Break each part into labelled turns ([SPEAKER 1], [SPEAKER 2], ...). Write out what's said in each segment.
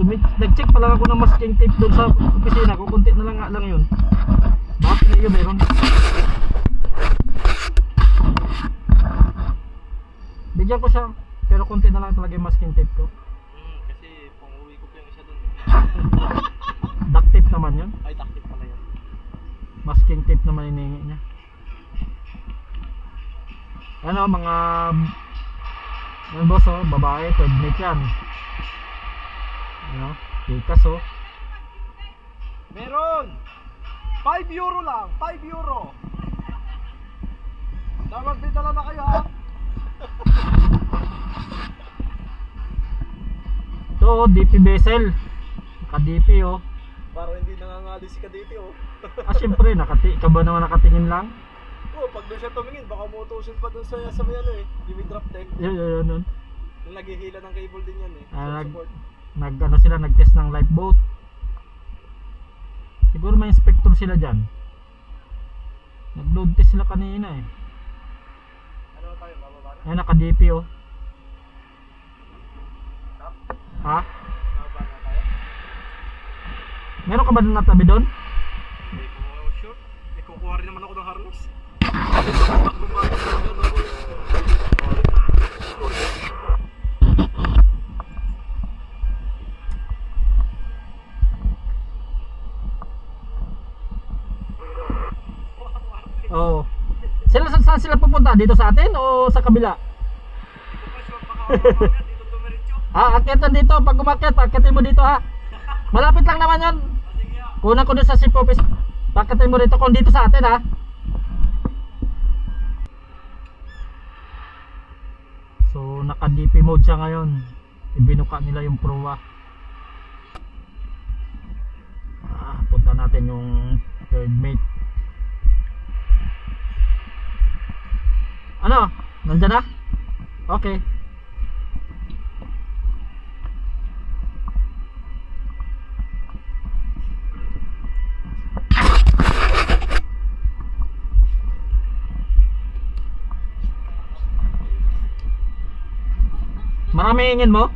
[SPEAKER 1] Nag-check pa lang ako ng masking tape doon sa opisina ko. Kunti na lang nga lang yun. Bakit na yun meron? Bigyan ko siya. Pero kunti na lang talaga yung masking tape ko.
[SPEAKER 2] Kasi pang-uwi ko pa yung isa doon.
[SPEAKER 1] Duct tape naman yun.
[SPEAKER 2] Ay, taktik pala yun.
[SPEAKER 1] Masking tape naman hinihingi niya. Ano mga yan boss oh, babae, third mate yan. Ano, tikas oh.
[SPEAKER 2] Meron! 5 euro lang! 5 euro! Dapat may dala na kayo ha!
[SPEAKER 1] Ito oh, DP vessel. Naka-DP oh.
[SPEAKER 2] Para hindi nangangali si Kaditi oh.
[SPEAKER 1] Ah syempre, ka ba naman nakatingin lang?
[SPEAKER 2] Oh, pag doon siya tumingin, baka mutusin pa doon sa may ano eh. Yung may drop tank.
[SPEAKER 1] Yun.
[SPEAKER 2] Yung naghihila ng cable din yan eh. Support.
[SPEAKER 1] Ano sila, nag-test ng lifeboat. Siguro may inspector sila dyan. Nag-load test sila kanina eh.
[SPEAKER 2] Ano tayo, bababa na?
[SPEAKER 1] Ayan, naka-DP oh. Ha?
[SPEAKER 2] Bababa na tayo?
[SPEAKER 1] Meron ka ba na natabi doon?
[SPEAKER 2] Hindi ko sure. Kukuha rin naman ako ng harness.
[SPEAKER 1] Oo. Saan sila pupunta? Dito sa atin o sa kabila? Akyatan dito. Pag umakyat, akyatin mo dito ha. Malapit lang naman yun. Kunan ko doon sa ship office. Akyatin mo dito kung dito sa atin ha. So naka DP mode siya ngayon. Ibinuka nila yung proa. Punta natin yung third mate. Ano? Nandyan na? Okay. Marami hingin mo?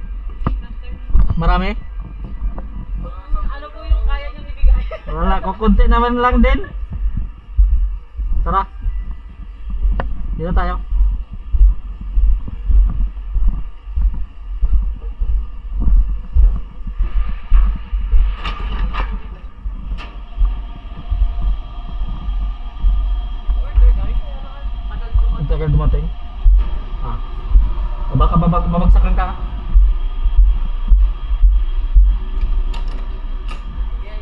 [SPEAKER 1] Marami?
[SPEAKER 3] Ano po yung kaya nyo ibigay?
[SPEAKER 1] Wala, kukunti naman lang din. Tara. Dito tayo. Ang tagal dumating. Baka babagsakan ka.
[SPEAKER 3] Yeah.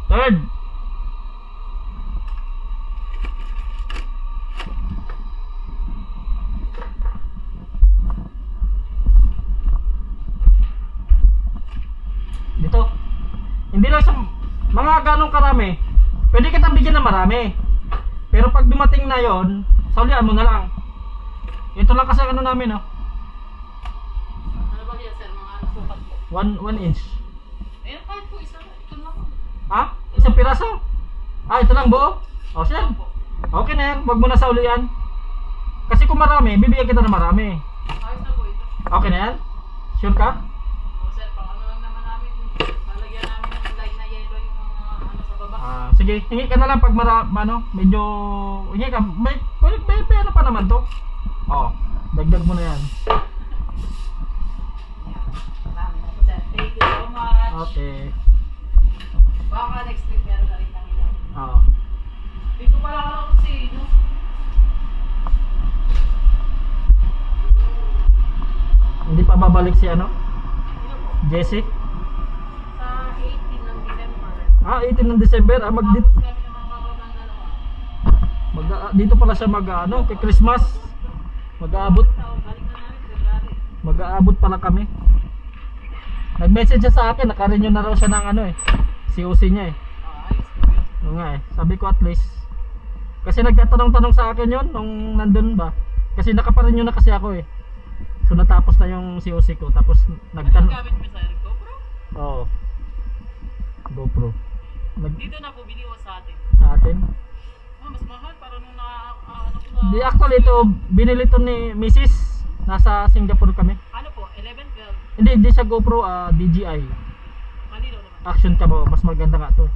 [SPEAKER 1] Third. Dito. Hindi lang sa mga ganong karami. Pwede kitang bigyan ng marami. Pero pag dumating na yon, saulian mo na lang. Ito lang kasi ano namin oh.
[SPEAKER 3] Ano ba yan sir? Mga sukat po.
[SPEAKER 1] 1 inch.
[SPEAKER 3] Ayun kahit po isa. Ito lang.
[SPEAKER 1] Ha? Isang piraso? Ito lang buo? O siya. Okay na yan. Huwag mo na saulian. Kasi kung marami, bibigyan kita ng marami.
[SPEAKER 3] Ayos na po ito.
[SPEAKER 1] Okay na yan? Sure ka?
[SPEAKER 3] O sir, pang ano lang naman namin. Lalagyan namin ng light na yellow yung mga ano sa baba.
[SPEAKER 1] Sige, hingi ka na lang pag medyo hingi ka. May pera pa naman to. Dagdag mo na yan.
[SPEAKER 3] Marami na po sir. Thank you so much.
[SPEAKER 1] Okay.
[SPEAKER 3] Baka next week meron na rin kami lang. Dito pala ako si no?
[SPEAKER 1] Hindi pa babalik si ano?
[SPEAKER 3] Sino po?
[SPEAKER 1] Jesse?
[SPEAKER 3] Sa 18 ng December.
[SPEAKER 1] 18 ng December.
[SPEAKER 3] Tapos kami naman bababang dalawa.
[SPEAKER 1] Dito pala siya kay Christmas. Mag-aabot.
[SPEAKER 3] Balik na namin February.
[SPEAKER 1] Mag-aabot pala kami. Nag-message siya sa akin, naka-renew na raw siya ng COC niya eh.
[SPEAKER 3] Ayos po yun.
[SPEAKER 1] Oo nga eh, sabi ko at least. Kasi nagtatanong-tanong sa akin yon nung nandun ba. Kasi naka-renew na kasi ako eh. So natapos na yung COC ko, tapos
[SPEAKER 3] Ano gamit mo sa GoPro?
[SPEAKER 1] Oo. GoPro.
[SPEAKER 3] Dito na po biniwa sa atin.
[SPEAKER 1] Sa atin.
[SPEAKER 3] Mas mahal para nung ano ko sa...
[SPEAKER 1] Di actually ito, binili to ni Mrs. Nasa Singapore kami.
[SPEAKER 3] Ano po? 11, 12.
[SPEAKER 1] Hindi sa GoPro, DJI.
[SPEAKER 3] Malino naman.
[SPEAKER 1] Action cam, mas maganda nga to.